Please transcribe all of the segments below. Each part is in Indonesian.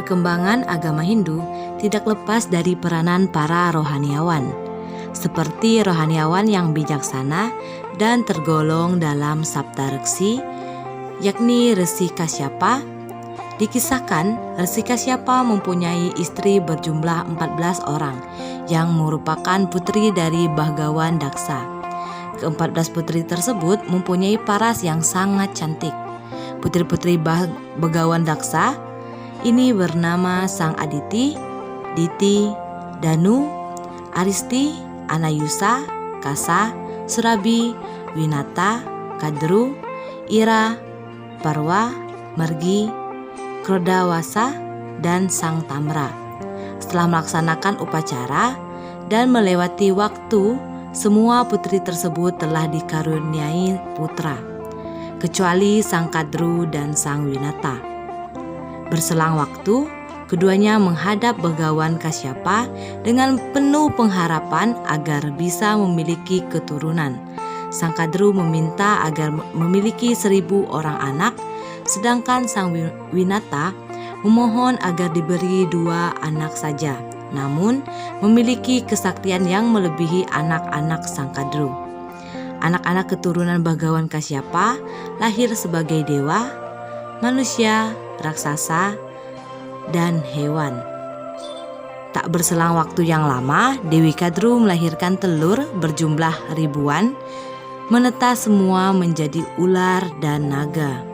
Perkembangan agama Hindu tidak lepas dari peranan para rohaniawan, seperti rohaniawan yang bijaksana dan tergolong dalam Saptareksi, yakni Resi Kasyapa. Dikisahkan, Resi Kasyapa mempunyai istri berjumlah 14 orang yang merupakan putri dari Bhagawan Daksa. Ke-14 putri tersebut mempunyai paras yang sangat cantik. Putri-putri Bhagawan Daksa ini bernama Sang Aditi, Diti, Danu, Aristi, Anayusa, Kasa, Surabi, Winata, Kadru, Ira, Parwa, Margi, Krodawasa, dan Sang Tamra. Setelah melaksanakan upacara dan melewati waktu, semua putri tersebut telah dikaruniai putra, kecuali Sang Kadru dan Sang Winata. Berselang waktu, keduanya menghadap Bhagawan Kasyapa dengan penuh pengharapan agar bisa memiliki keturunan. Sang Kadru meminta agar memiliki 1000 orang anak, sedangkan Sang Winata memohon agar diberi 2 anak saja, namun memiliki kesaktian yang melebihi anak-anak Sang Kadru. Anak-anak keturunan Bhagawan Kasyapa lahir sebagai dewa, manusia, raksasa, dan hewan. Tak berselang waktu yang lama, Dewi Kadru melahirkan telur berjumlah ribuan, menetas semua menjadi ular dan naga.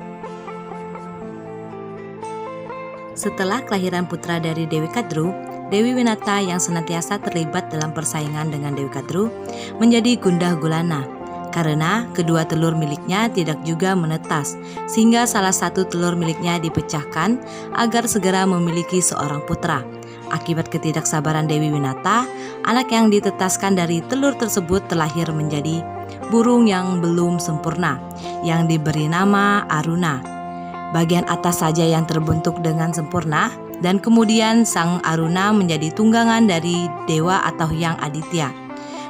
Setelah kelahiran putra dari Dewi Kadru, Dewi Winata yang senantiasa terlibat dalam persaingan dengan Dewi Kadru menjadi gundah gulana karena kedua telur miliknya tidak juga menetas, sehingga salah satu telur miliknya dipecahkan agar segera memiliki seorang putra. Akibat ketidaksabaran Dewi Winata, anak yang ditetaskan dari telur tersebut terlahir menjadi burung yang belum sempurna, yang diberi nama Aruna. Bagian atas saja yang terbentuk dengan sempurna, dan kemudian Sang Aruna menjadi tunggangan dari dewa atau Hyang Aditya.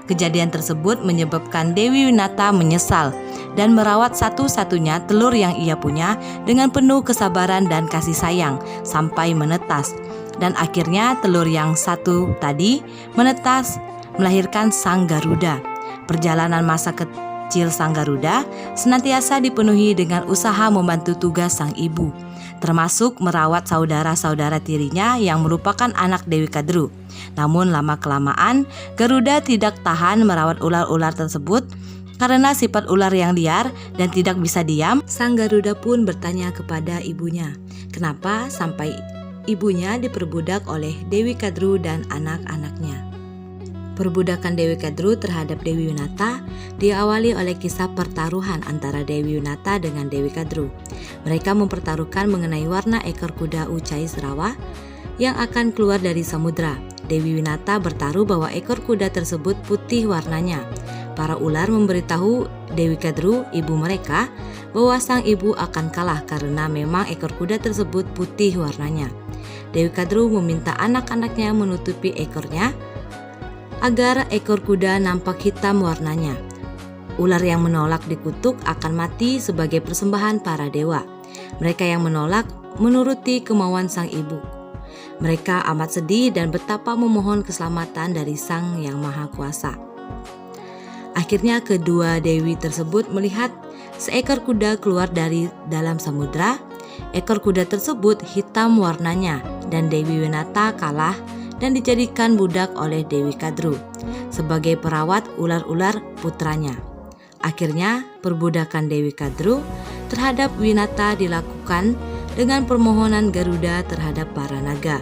Kejadian tersebut menyebabkan Dewi Winata menyesal dan merawat satu-satunya telur yang ia punya dengan penuh kesabaran dan kasih sayang sampai menetas. Dan akhirnya telur yang satu tadi menetas melahirkan Sang Garuda. Perjalanan masa kecil Sang Garuda senantiasa dipenuhi dengan usaha membantu tugas sang ibu, termasuk merawat saudara-saudara tirinya yang merupakan anak Dewi Kadru. Namun lama-kelamaan Garuda tidak tahan merawat ular-ular tersebut karena sifat ular yang liar dan tidak bisa diam. Sang Garuda pun bertanya kepada ibunya, kenapa sampai ibunya diperbudak oleh Dewi Kadru dan anak-anaknya. Perbudakan Dewi Kadru terhadap Dewi Winata diawali oleh kisah pertaruhan antara Dewi Winata dengan Dewi Kadru. Mereka mempertaruhkan mengenai warna ekor kuda Ucai Serawa yang akan keluar dari samudra. Dewi Winata bertaruh bahwa ekor kuda tersebut putih warnanya. Para ular memberitahu Dewi Kadru, ibu mereka, bahwa sang ibu akan kalah karena memang ekor kuda tersebut putih warnanya. Dewi Kadru meminta anak-anaknya menutupi ekornya agar ekor kuda nampak hitam warnanya. Ular yang menolak dikutuk akan mati sebagai persembahan para dewa. Mereka yang menolak menuruti kemauan sang ibu. Mereka amat sedih dan betapa memohon keselamatan dari Sang Yang Maha Kuasa. Akhirnya kedua dewi tersebut melihat seekor kuda keluar dari dalam samudra. Ekor kuda tersebut hitam warnanya dan Dewi Winata kalah dan dijadikan budak oleh Dewi Kadru sebagai perawat ular-ular putranya. Akhirnya perbudakan Dewi Kadru terhadap Winata dilakukan dengan permohonan Garuda terhadap para naga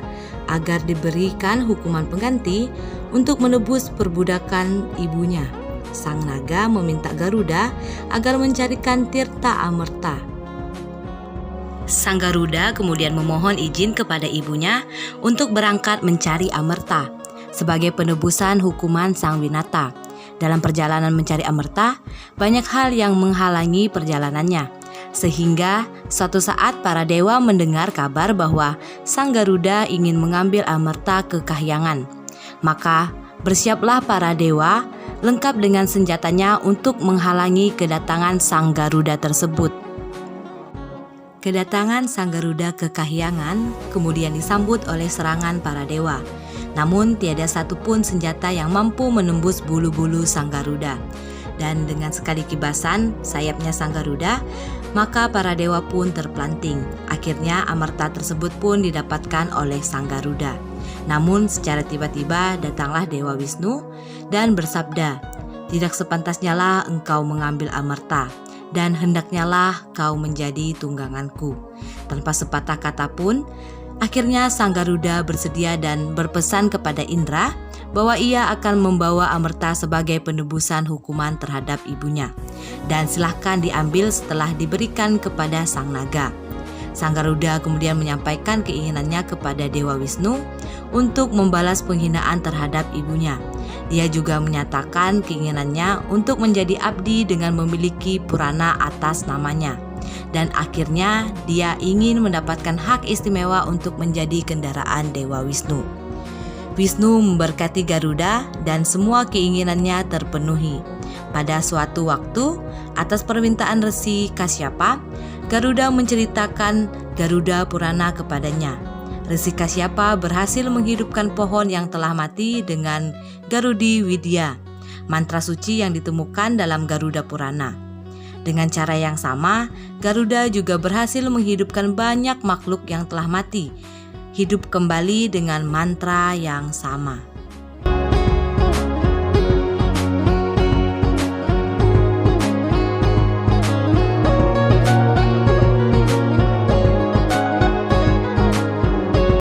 agar diberikan hukuman pengganti untuk menebus perbudakan ibunya. Sang naga meminta Garuda agar mencarikan Tirta Amerta. Sang Garuda kemudian memohon izin kepada ibunya untuk berangkat mencari Amerta sebagai penebusan hukuman Sang Winata. Dalam perjalanan mencari Amerta, banyak hal yang menghalangi perjalanannya, sehingga suatu saat para dewa mendengar kabar bahwa Sang Garuda ingin mengambil Amerta ke kahyangan. Maka bersiaplah para dewa lengkap dengan senjatanya untuk menghalangi kedatangan Sang Garuda tersebut. Kedatangan Sang Garuda ke Kahyangan kemudian disambut oleh serangan para dewa. Namun tiada satupun senjata yang mampu menembus bulu-bulu Sang Garuda. Dan dengan sekali kibasan sayapnya Sang Garuda, maka para dewa pun terpelanting. Akhirnya amarta tersebut pun didapatkan oleh Sang Garuda. Namun secara tiba-tiba datanglah Dewa Wisnu dan bersabda, "Tidak sepantasnya lah engkau mengambil amarta, dan hendaknya lah kau menjadi tungganganku." Tanpa sepatah kata pun, akhirnya Sang Garuda bersedia dan berpesan kepada Indra bahwa ia akan membawa amarta sebagai penebusan hukuman terhadap ibunya. Dan silahkan diambil setelah diberikan kepada Sang Naga. Sang Garuda kemudian menyampaikan keinginannya kepada Dewa Wisnu untuk membalas penghinaan terhadap ibunya. Dia juga menyatakan keinginannya untuk menjadi abdi dengan memiliki purana atas namanya. Dan akhirnya dia ingin mendapatkan hak istimewa untuk menjadi kendaraan Dewa Wisnu. Wisnu memberkati Garuda dan semua keinginannya terpenuhi. Pada suatu waktu, atas permintaan Resi Kasyapa, Garuda menceritakan Garuda Purana kepadanya. Resi Kasyapa berhasil menghidupkan pohon yang telah mati dengan Garudi Widya, mantra suci yang ditemukan dalam Garuda Purana. Dengan cara yang sama, Garuda juga berhasil menghidupkan banyak makhluk yang telah mati, hidup kembali dengan mantra yang sama.